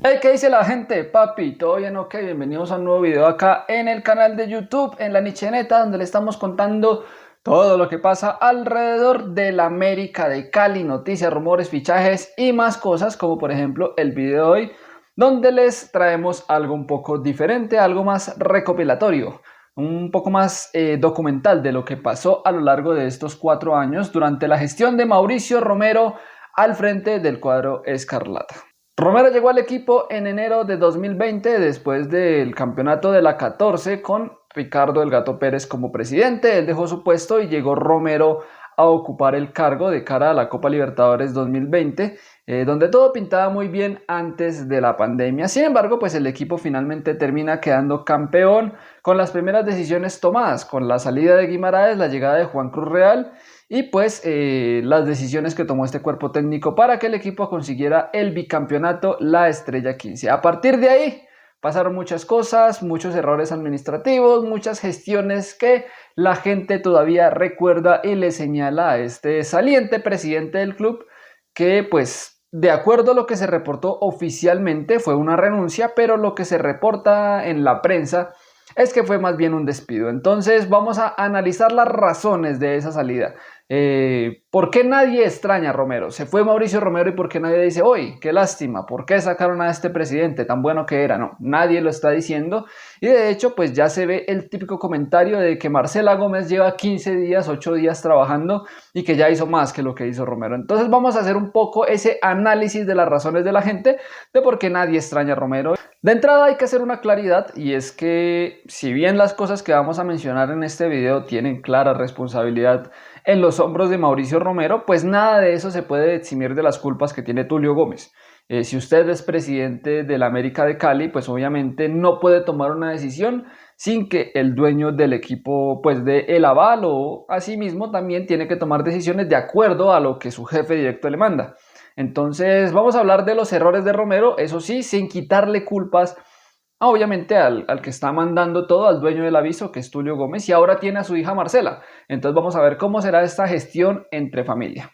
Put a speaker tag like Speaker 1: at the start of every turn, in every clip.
Speaker 1: Hey, ¿qué dice la gente? Papi, ¿todo bien? Ok, bienvenidos a un nuevo video acá en el canal de YouTube, en la Nicheneta, donde le estamos contando todo lo que pasa alrededor de la América de Cali, noticias, rumores, fichajes y más cosas, como por ejemplo el video de hoy, donde les traemos algo un poco diferente, algo más recopilatorio, un poco más documental de lo que pasó a lo largo de estos 4 años durante la gestión de Mauricio Romero al frente del cuadro Escarlata. Romero llegó al equipo en enero de 2020 después del campeonato de la 14 con Ricardo El Gato Pérez como presidente. Él dejó su puesto y llegó Romero a ocupar el cargo de cara a la Copa Libertadores 2020, donde todo pintaba muy bien antes de la pandemia. Sin embargo, pues el equipo finalmente termina quedando campeón con las primeras decisiones tomadas, con la salida de Guimaraes, la llegada de Juan Cruz Real y pues las decisiones que tomó este cuerpo técnico para que el equipo consiguiera el bicampeonato, la Estrella 15. A partir de ahí pasaron muchas cosas, muchos errores administrativos, muchas gestiones que la gente todavía recuerda y le señala a este saliente presidente del club que pues de acuerdo a lo que se reportó oficialmente fue una renuncia, pero lo que se reporta en la prensa es que fue más bien un despido. Entonces vamos a analizar las razones de esa salida. ¿Por qué nadie extraña a Romero? Se fue Mauricio Romero y ¿por qué nadie dice, hoy, qué lástima, ¿por qué sacaron a este presidente tan bueno que era? No, nadie lo está diciendo y de hecho pues ya se ve el típico comentario de que Marcela Gómez lleva 15 días, 8 días trabajando y que ya hizo más que lo que hizo Romero. Entonces vamos a hacer un poco ese análisis de las razones de la gente de por qué nadie extraña a Romero. De entrada hay que hacer una claridad y es que si bien las cosas que vamos a mencionar en este video tienen clara responsabilidad en los hombros de Mauricio Romero, pues nada de eso se puede eximir de las culpas que tiene Tulio Gómez. Si usted es presidente de la América de Cali, pues obviamente no puede tomar una decisión sin que el dueño del equipo pues dé el aval o asimismo también tiene que tomar decisiones de acuerdo a lo que su jefe directo le manda. Entonces vamos a hablar de los errores de Romero, eso sí, sin quitarle culpas obviamente al que está mandando todo, al dueño del aviso, que es Tulio Gómez, y ahora tiene a su hija Marcela. Entonces vamos a ver cómo será esta gestión entre familia.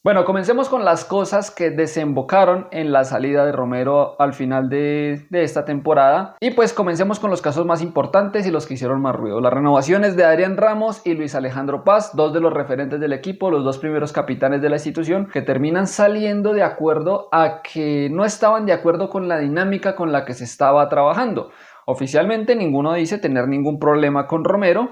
Speaker 1: Bueno, comencemos con las cosas que desembocaron en la salida de Romero al final de esta temporada. Y pues comencemos con los casos más importantes y los que hicieron más ruido. Las renovaciones de Adrián Ramos y Luis Alejandro Paz, dos de los referentes del equipo, los dos primeros capitanes de la institución, que terminan saliendo de acuerdo a que no estaban de acuerdo con la dinámica con la que se estaba trabajando. Oficialmente ninguno dice tener ningún problema con Romero,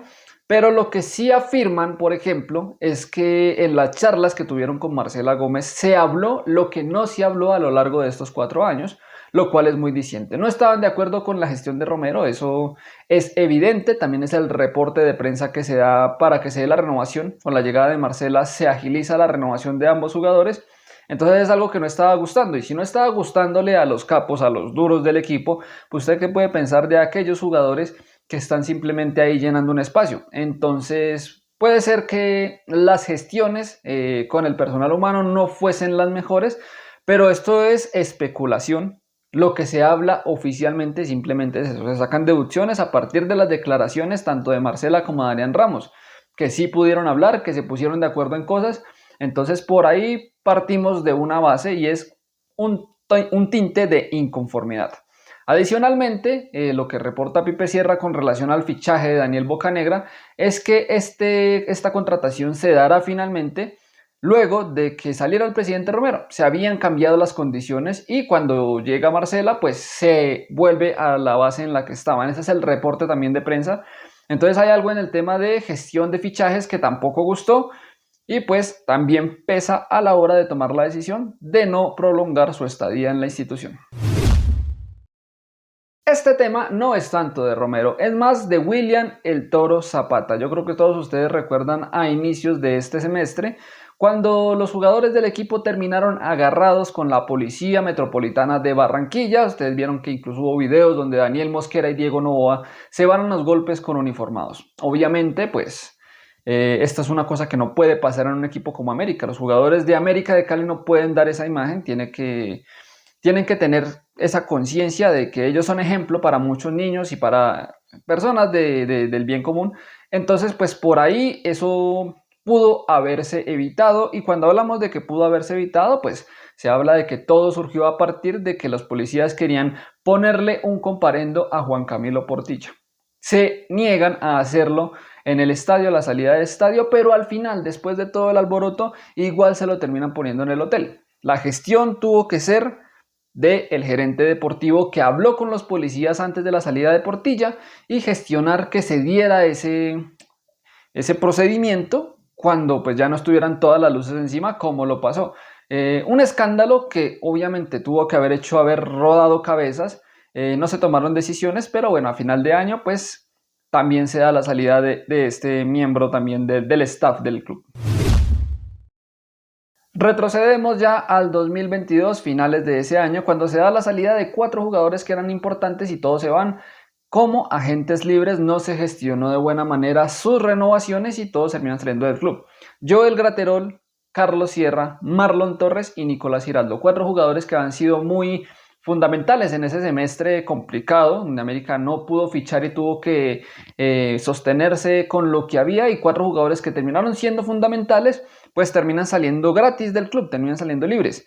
Speaker 1: pero lo que sí afirman, por ejemplo, es que en las charlas que tuvieron con Marcela Gómez se habló lo que no se habló a lo largo de estos 4 años, lo cual es muy diciente. No estaban de acuerdo con la gestión de Romero, eso es evidente, también es el reporte de prensa que se da para que se dé la renovación. Con la llegada de Marcela se agiliza la renovación de ambos jugadores. Entonces es algo que no estaba gustando y si no estaba gustándole a los capos, a los duros del equipo, pues usted qué puede pensar de aquellos jugadores que están simplemente ahí llenando un espacio. Entonces, puede ser que las gestiones con el personal humano no fuesen las mejores, pero esto es especulación. Lo que se habla oficialmente simplemente es eso. Se sacan deducciones a partir de las declaraciones tanto de Marcela como de Adrián Ramos, que sí pudieron hablar, que se pusieron de acuerdo en cosas. Entonces, por ahí partimos de una base y es un tinte de inconformidad. Adicionalmente, lo que reporta Pipe Sierra con relación al fichaje de Daniel Bocanegra es que esta contratación se dará finalmente luego de que saliera el presidente Romero. Se habían cambiado las condiciones y cuando llega Marcela, pues se vuelve a la base en la que estaban. Ese es el reporte también de prensa. Entonces hay algo en el tema de gestión de fichajes que tampoco gustó y pues también pesa a la hora de tomar la decisión de no prolongar su estadía en la institución. Este tema no es tanto de Romero, es más de William el Toro Zapata. Yo creo que todos ustedes recuerdan a inicios de este semestre, cuando los jugadores del equipo terminaron agarrados con la Policía Metropolitana de Barranquilla. Ustedes vieron que incluso hubo videos donde Daniel Mosquera y Diego Novoa se van a unos golpes con uniformados. Obviamente, pues esta es una cosa que no puede pasar en un equipo como América. Los jugadores de América de Cali no pueden dar esa imagen, tienen que tener esa conciencia de que ellos son ejemplo para muchos niños y para personas del bien común. Entonces, pues por ahí eso pudo haberse evitado y cuando hablamos de que pudo haberse evitado, pues Se habla de que todo surgió a partir de que los policías querían ponerle un comparendo a Juan Camilo Portilla. Se niegan a hacerlo en el estadio, a la salida del estadio, pero al final, después de todo el alboroto, igual se lo terminan poniendo en el hotel. La gestión tuvo que ser del gerente deportivo que habló con los policías antes de la salida de Portilla y gestionar que se diera ese procedimiento cuando pues ya no estuvieran todas las luces encima, como lo pasó. Un escándalo que obviamente tuvo que haber rodado cabezas, no se tomaron decisiones, pero bueno, a final de año pues también se da la salida de este miembro también del staff del club. Retrocedemos ya al 2022, finales de ese año, cuando se da la salida de 4 jugadores que eran importantes y todos se van como agentes libres. No se gestionó de buena manera sus renovaciones y todos terminan saliendo del club. Joel Graterol, Carlos Sierra, Marlon Torres y Nicolás Giraldo. 4 jugadores que han sido muy fundamentales en ese semestre complicado, donde América no pudo fichar y tuvo que sostenerse con lo que había, y 4 jugadores que terminaron siendo fundamentales, pues terminan saliendo gratis del club, terminan saliendo libres.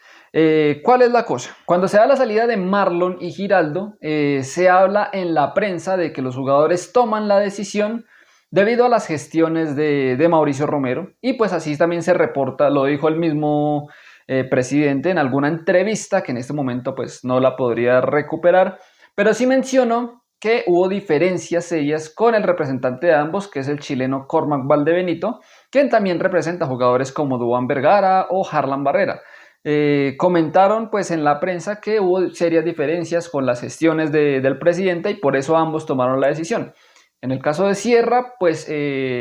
Speaker 1: ¿Cuál es la cosa? Cuando se da la salida de Marlon y Giraldo, se habla en la prensa de que los jugadores toman la decisión debido a las gestiones de Mauricio Romero, y pues así también se reporta, lo dijo el mismo presidente en alguna entrevista, que en este momento pues no la podría recuperar, pero sí mencionó que hubo diferencias serias con el representante de ambos, que es el chileno Cormac Valdebenito, quien también representa jugadores como Duván Vergara o Harlan Barrera. Comentaron pues en la prensa que hubo serias diferencias con las gestiones del presidente y por eso ambos tomaron la decisión. En el caso de Sierra, pues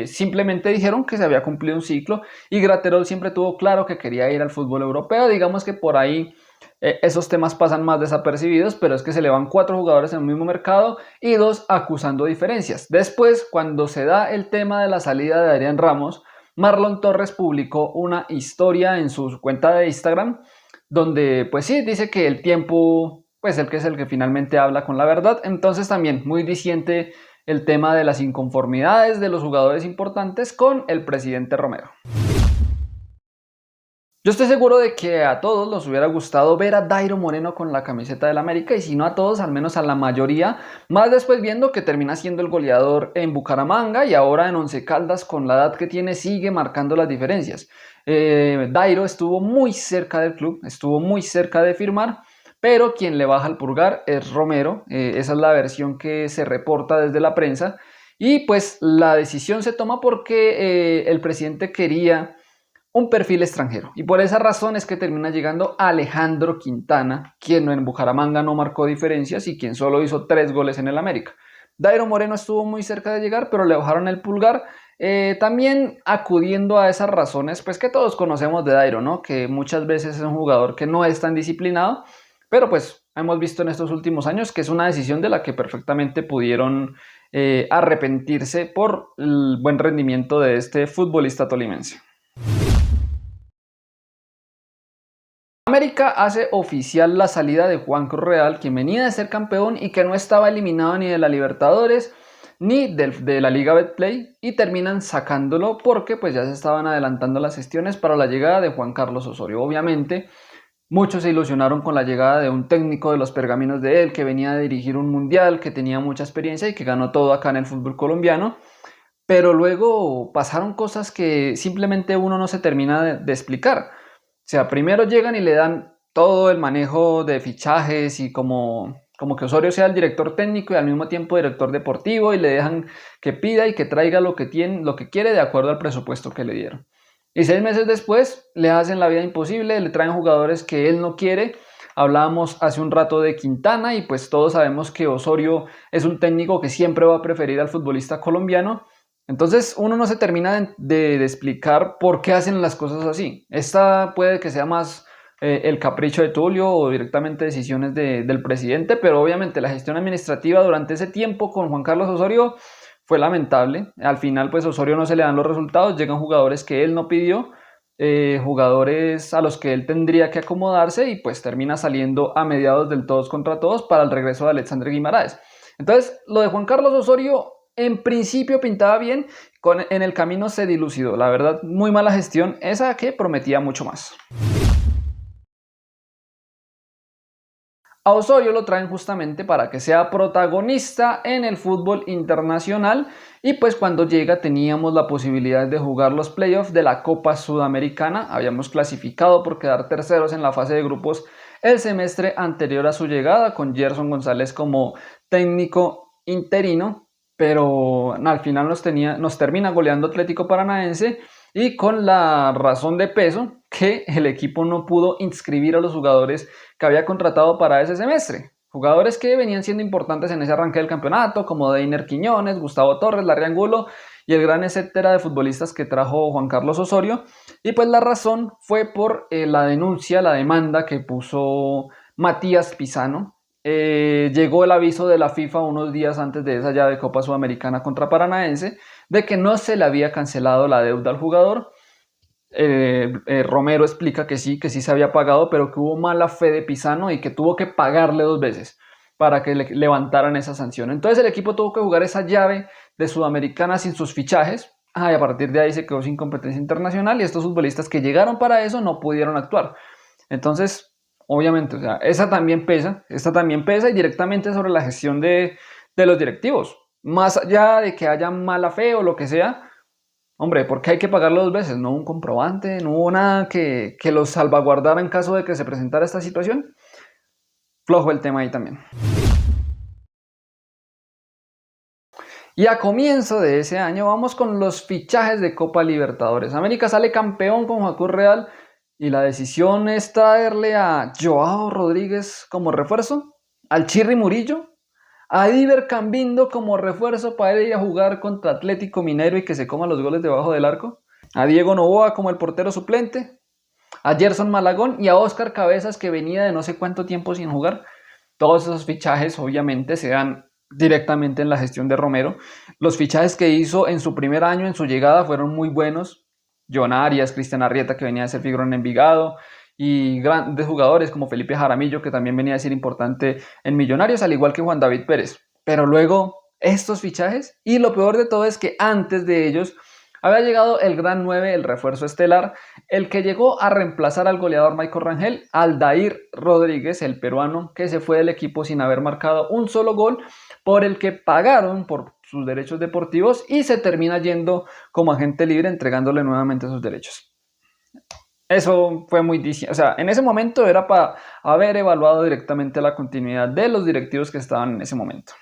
Speaker 1: simplemente dijeron que se había cumplido un ciclo, y Graterol siempre tuvo claro que quería ir al fútbol europeo. Digamos que por ahí esos temas pasan más desapercibidos, pero es que se le van 4 jugadores en el mismo mercado y 2 acusando diferencias. Después, cuando se da el tema de la salida de Adrián Ramos, Marlon Torres publicó una historia en su cuenta de Instagram donde pues sí, dice que el tiempo pues el que es el que finalmente habla con la verdad. Entonces también muy diciente el tema de las inconformidades de los jugadores importantes con el presidente Romero. Yo estoy seguro de que a todos nos hubiera gustado ver a Dairo Moreno con la camiseta del América, y si no a todos, al menos a la mayoría, más después viendo que termina siendo el goleador en Bucaramanga y ahora en Once Caldas, con la edad que tiene, sigue marcando las diferencias. Dairo estuvo muy cerca del club, estuvo muy cerca de firmar, pero quien le baja el pulgar es Romero. Esa es la versión que se reporta desde la prensa, y pues la decisión se toma porque el presidente quería un perfil extranjero, y por esa razón es que termina llegando Alejandro Quintana, quien en Bucaramanga no marcó diferencias y quien solo hizo 3 goles en el América. Dairo Moreno estuvo muy cerca de llegar, pero le bajaron el pulgar, también acudiendo a esas razones pues que todos conocemos de Dairo, ¿no? Que muchas veces es un jugador que no es tan disciplinado, pero pues hemos visto en estos últimos años que es una decisión de la que perfectamente pudieron arrepentirse por el buen rendimiento de este futbolista tolimense. América hace oficial la salida de Juan Cruz Real, quien venía de ser campeón y que no estaba eliminado ni de la Libertadores ni de la Liga Betplay, y terminan sacándolo porque pues ya se estaban adelantando las gestiones para la llegada de Juan Carlos Osorio. Obviamente muchos se ilusionaron con la llegada de un técnico de los pergaminos de él, que venía a dirigir un mundial, que tenía mucha experiencia y que ganó todo acá en el fútbol colombiano, pero luego pasaron cosas que simplemente uno no se termina de explicar. O sea, primero llegan y le dan todo el manejo de fichajes y como que Osorio sea el director técnico y al mismo tiempo director deportivo, y le dejan que pida y que traiga lo que quiere de acuerdo al presupuesto que le dieron. Y 6 meses después le hacen la vida imposible, le traen jugadores que él no quiere. Hablábamos hace un rato de Quintana y pues todos sabemos que Osorio es un técnico que siempre va a preferir al futbolista colombiano. Entonces uno no se termina de explicar por qué hacen las cosas así. Esta puede que sea más el capricho de Tulio o directamente decisiones del presidente, pero obviamente la gestión administrativa durante ese tiempo con Juan Carlos Osorio fue lamentable. Al final pues a Osorio no se le dan los resultados, llegan jugadores que él no pidió, jugadores a los que él tendría que acomodarse, y pues termina saliendo a mediados del todos contra todos para el regreso de Alexandre Guimaraes. Entonces lo de Juan Carlos Osorio en principio pintaba bien, en el camino se dilucidó. La verdad, muy mala gestión, esa que prometía mucho más. A Osorio lo traen justamente para que sea protagonista en el fútbol internacional y pues cuando llega teníamos la posibilidad de jugar los playoffs de la Copa Sudamericana. Habíamos clasificado por quedar terceros en la fase de grupos el semestre anterior a su llegada con Gerson González como técnico interino, pero al final nos termina goleando Atlético Paranaense y con la razón de peso que el equipo no pudo inscribir a los jugadores que había contratado para ese semestre. Jugadores que venían siendo importantes en ese arranque del campeonato, como Deiner Quiñones, Gustavo Torres, Larry Angulo y el gran etcétera de futbolistas que trajo Juan Carlos Osorio. Y pues la razón fue por la denuncia, la demanda que puso Matías Pisano. Llegó el aviso de la FIFA unos días antes de esa llave de Copa Sudamericana contra Paranaense de que no se le había cancelado la deuda al jugador. Romero explica que sí se había pagado, pero que hubo mala fe de Pisano y que tuvo que pagarle 2 veces para que le levantaran esa sanción. Entonces el equipo tuvo que jugar esa llave de Sudamericana sin sus fichajes. Y a partir de ahí se quedó sin competencia internacional y estos futbolistas que llegaron para eso no pudieron actuar. Entonces, obviamente, o sea, esta también pesa y directamente sobre la gestión de los directivos. Más allá de que haya mala fe o lo que sea, hombre, ¿por qué hay que pagarlo 2 veces? No hubo un comprobante, no hubo nada que los salvaguardara en caso de que se presentara esta situación. Flojo el tema ahí también. Y a comienzo de ese año vamos con los fichajes de Copa Libertadores. América sale campeón con Joaquín Real y la decisión es traerle a Joao Rodríguez como refuerzo, al Chirri Murillo, a Diver Cambindo como refuerzo para ir a jugar contra Atlético Mineiro y que se coma los goles debajo del arco, a Diego Noboa como el portero suplente, a Gerson Malagón y a Oscar Cabezas que venía de no sé cuánto tiempo sin jugar. Todos esos fichajes obviamente se dan directamente en la gestión de Romero. Los fichajes que hizo en su primer año, en su llegada, fueron muy buenos. John Arias, Cristian Arrieta, que venía de ser figura en Envigado, y grandes jugadores como Felipe Jaramillo, que también venía a ser importante en Millonarios, al igual que Juan David Pérez. Pero luego estos fichajes, y lo peor de todo es que antes de ellos había llegado el gran 9, el refuerzo estelar, el que llegó a reemplazar al goleador Michael Rangel, Aldair Rodríguez, el peruano, que se fue del equipo sin haber marcado un solo gol, por el que pagaron por sus derechos deportivos y se termina yendo como agente libre entregándole nuevamente sus derechos. Eso fue muy difícil, o sea, en ese momento era para haber evaluado directamente la continuidad de los directivos que estaban en ese momento.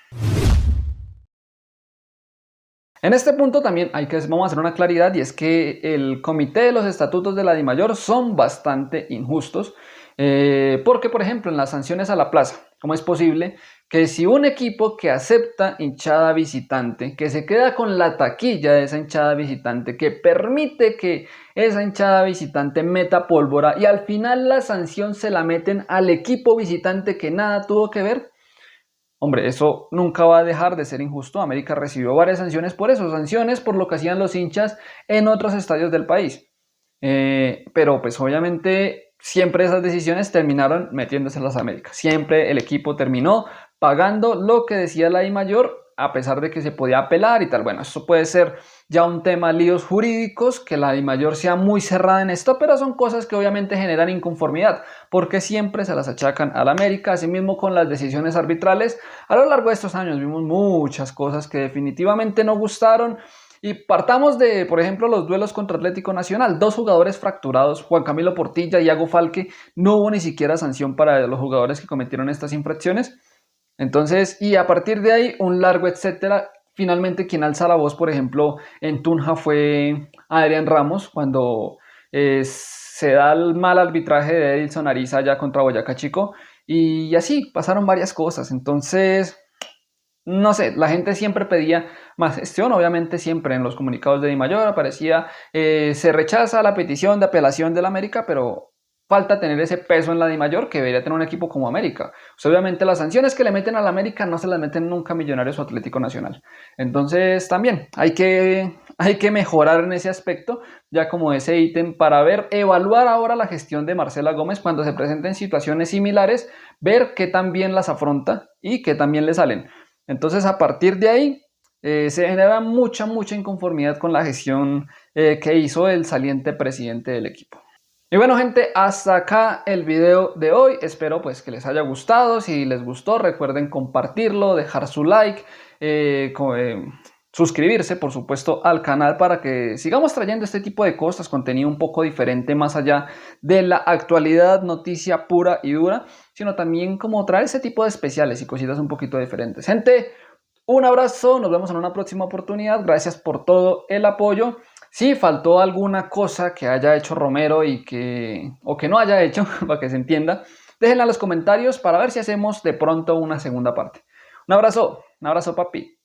Speaker 1: En este punto también vamos a hacer una claridad y es que el comité de los estatutos de la DIMAYOR son bastante injustos porque, por ejemplo, en las sanciones a la plaza, ¿cómo es posible que si un equipo que acepta hinchada visitante, que se queda con la taquilla de esa hinchada visitante, que permite que esa hinchada visitante meta pólvora y al final la sanción se la meten al equipo visitante que nada tuvo que ver? Hombre, eso nunca va a dejar de ser injusto. América recibió varias sanciones por eso, sanciones por lo que hacían los hinchas en otros estadios del país. Pero pues obviamente siempre esas decisiones terminaron metiéndose en las Américas. Siempre el equipo terminó pagando lo que decía la DIMAYOR, a pesar de que se podía apelar y tal. Bueno, eso puede ser ya un tema de líos jurídicos, que la DIMAYOR sea muy cerrada en esto, pero son cosas que obviamente generan inconformidad, porque siempre se las achacan a la América. Asimismo con las decisiones arbitrales, a lo largo de estos años vimos muchas cosas que definitivamente no gustaron. Y partamos de, por ejemplo, los duelos contra Atlético Nacional. 2 jugadores fracturados, Juan Camilo Portilla y Iago Falque. No hubo ni siquiera sanción para los jugadores que cometieron estas infracciones. Entonces, y a partir de ahí, un largo etcétera. Finalmente, quien alza la voz, por ejemplo, en Tunja fue Adrián Ramos, cuando se da el mal arbitraje de Edilson Ariza allá contra Boyacá Chico. Y así, pasaron varias cosas. Entonces, no sé, la gente siempre pedía más gestión. Obviamente siempre en los comunicados de DIMAYOR aparecía se rechaza la petición de apelación del América, pero falta tener ese peso en la DIMAYOR que debería tener un equipo como América. O sea, obviamente las sanciones que le meten a la América no se las meten nunca a Millonarios o Atlético Nacional. Entonces también hay que mejorar en ese aspecto, ya como ese ítem para evaluar ahora la gestión de Marcela Gómez cuando se presenten situaciones similares, ver qué tan bien las afronta y qué tan bien le salen. Entonces, a partir de ahí, se genera mucha inconformidad con la gestión que hizo el saliente presidente del equipo. Y bueno, gente, hasta acá el video de hoy. Espero pues que les haya gustado. Si les gustó, recuerden compartirlo, dejar su like, suscribirse, por supuesto, al canal para que sigamos trayendo este tipo de cosas, contenido un poco diferente más allá de la actualidad, noticia pura y dura, sino también como traer ese tipo de especiales y cositas un poquito diferentes. Gente, un abrazo, nos vemos en una próxima oportunidad. Gracias por todo el apoyo. Si faltó alguna cosa que haya hecho Romero o que no haya hecho, para que se entienda, déjenla en los comentarios para ver si hacemos de pronto una segunda parte. Un abrazo papi.